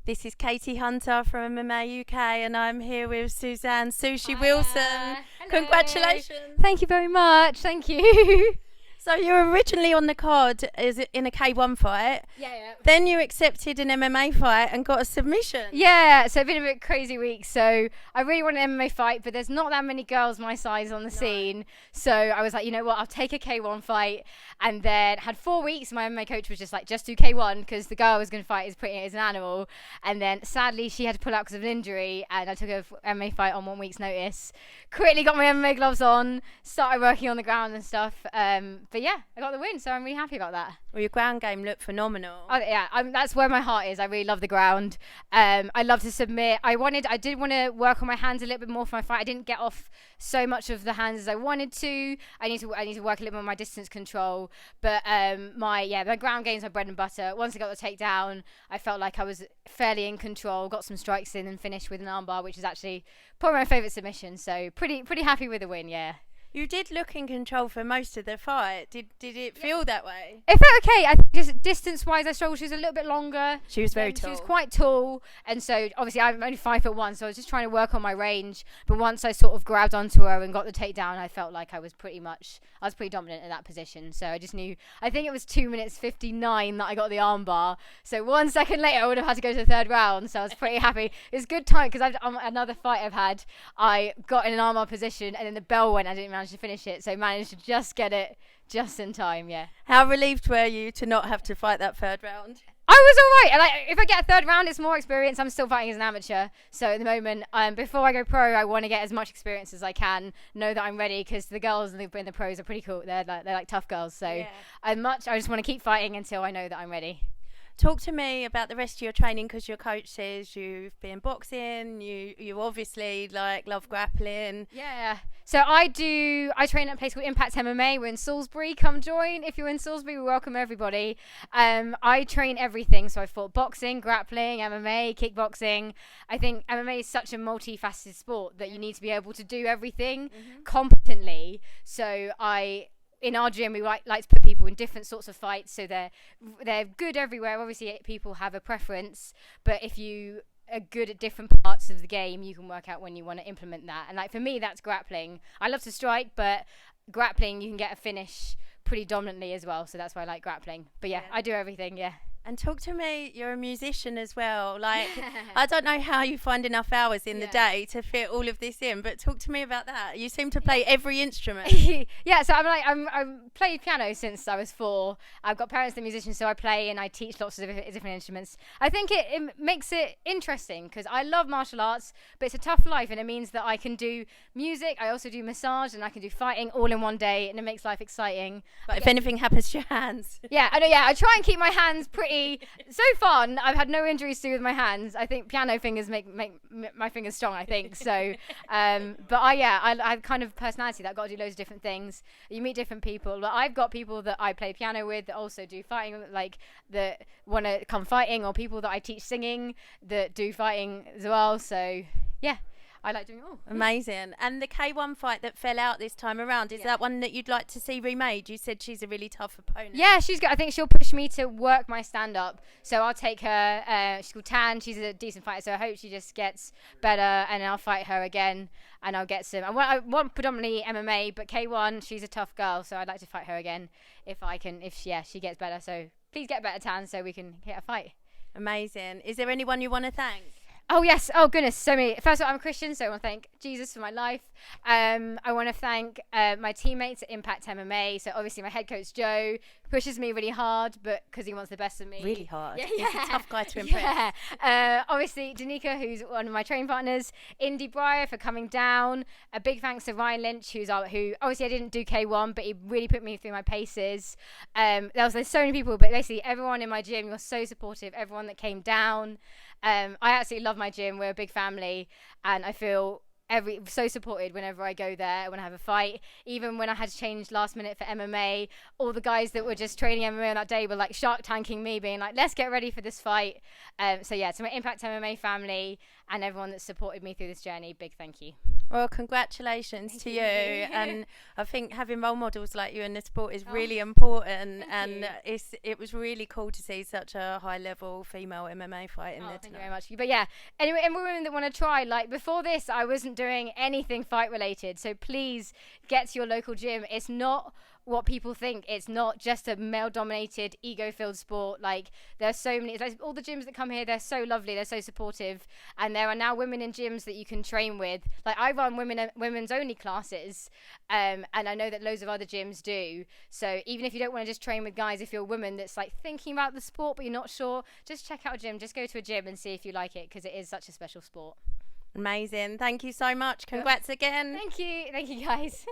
This is Katie Hunter from MMA UK, and I'm here with Suzanne Sushi Hiya. Wilson. Hello. Congratulations. Thank you very much. Thank you. So you were originally on the card in a K1 fight. Yeah. Then you accepted an MMA fight and got a submission. Yeah, so it's been a bit crazy week. So I really want an MMA fight, but there's not that many girls my size on the scene. So I was like, you know what, I'll take a K1 fight. And then had 4 weeks. My MMA coach was just like, just do K1 because the girl I was going to fight is an animal. And then sadly she had to pull out because of an injury, and I took a MMA fight on 1 week's notice. Quickly got my MMA gloves on, started working on the ground and stuff. But yeah, I got the win, so I'm really happy about that. Well, your ground game looked phenomenal. That's where my heart is. I really love the ground. I love to submit. I did want to work on my hands a little bit more for my fight. I didn't get off so much of the hands as I wanted to. I need to work a little more on my distance control. But my ground game is my bread and butter. Once I got the takedown, I felt like I was fairly in control. Got some strikes in and finished with an armbar, which is actually probably my favourite submission. So pretty happy with the win. Yeah. You did look in control for most of the fight. Did it feel that way? It felt okay. I think just distance-wise, I struggled. She was a little bit longer. She was very tall. She was quite tall, and so obviously I'm only 5'1", so I was just trying to work on my range. But once I sort of grabbed onto her and got the takedown, I felt like I was pretty dominant in that position. So I just knew. I think it was 2 minutes 59 that I got the armbar. So 1 second later, I would have had to go to the third round. So I was pretty happy. It was good time because on another fight I've had, I got in an armbar position and then the bell went. I didn't manage to finish it, so managed to just get it just in time. Yeah. How relieved were you to not have to fight that third round? I was all right, and if I get a third round, it's more experience. I'm still fighting as an amateur, so at the moment, before I go pro, I want to get as much experience as I can. Know that I'm ready because the girls in the pros are pretty cool. They're like tough girls, so yeah. I just want to keep fighting until I know that I'm ready. Talk to me about the rest of your training, because your coach says you've been boxing, you obviously love grappling. Yeah. So I train at a place called Imosct MMA. We're in Salisbury. Come join. If you're in Salisbury, we welcome everybody. I train everything. So I fought boxing, grappling, MMA, kickboxing. I think MMA is such a multifaceted sport that you need to be able to do everything competently. So in our gym, we like to put people in different sorts of fights, so they're good everywhere. Obviously, people have a preference, but if you are good at different parts of the game, you can work out when you want to implement that. And for me, that's grappling. I love to strike, but grappling, you can get a finish pretty dominantly as well. So that's why I like grappling. But yeah. I do everything. Yeah. And talk to me, you're a musician as well. I don't know how you find enough hours in the day to fit all of this in, but talk to me about that. You seem to play every instrument. Yeah, so I've played piano since I was 4. I've got parents that are musicians, so I play and I teach lots of different instruments. I think it makes it interesting because I love martial arts, but it's a tough life, and it means that I can do music, I also do massage, and I can do fighting all in one day, and it makes life exciting. But if anything happens to your hands. Yeah, I know. Yeah, I try and keep my hands pretty. So far, I've had no injuries to do with my hands. I think piano fingers make my fingers strong, I think. So, but I have kind of personality that I've got to do loads of different things. You meet different people. But I've got people that I play piano with that also do fighting, that want to come fighting, or people that I teach singing that do fighting as well. So, yeah. I like doing it all. Amazing. And the K1 fight that fell out this time around, is that one that you'd like to see remade? You said she's a really tough opponent. Yeah, she's good. I think she'll push me to work my stand-up. So I'll take her. She's called Tan. She's a decent fighter, so I hope she just gets better, and I'll fight her again, and I'll get some. I want predominantly MMA, but K1, she's a tough girl, so I'd like to fight her again if I can. If she gets better. So please get better, Tan, so we can get a fight. Amazing. Is there anyone you want to thank? Oh yes, oh goodness, so many. First of all, I'm a Christian, so I want to thank Jesus for my life. I want to thank my teammates at Imosct MMA. So obviously my head coach Joe pushes me really hard, but because he wants the best of me. Really hard. Yeah. He's a tough guy to impress. Yeah. Obviously Danica, who's one of my training partners, Indy Breyer for coming down. A big thanks to Ryan Lynch, who obviously I didn't do K1, but he really put me through my paces. There's so many people, but basically everyone in my gym was so supportive. Everyone that came down. I absolutely love my gym. We're a big family, and I feel so supported whenever I go there, when I have a fight. Even when I had to change last minute for MMA, all the guys that were just training MMA on that day were like shark tanking me, being like, let's get ready for this fight. So yeah, to my Impact MMA family and everyone that supported me through this journey, big thank you. Well, congratulations to you. And I think having role models like you in the sport is really important. And it was really cool to see such a high level female MMA fight in there tonight. Thank you very much. But yeah, anyway, and women that want to try, like before this, I wasn't doing anything fight related. So please get to your local gym. It's not what people think. It's not just a male dominated, ego filled sport. Like there's so many, like, all the gyms that come here, they're so lovely, they're so supportive, and there are now women in gyms that you can train with. Like I run women's only classes, and I know that loads of other gyms do. So even if you don't want to just train with guys, if you're a woman that's like thinking about the sport but you're not sure, just check out a gym, just go to a gym and see if you like it, because it is such a special sport. Amazing. Thank you so much. Congrats again. Thank you guys.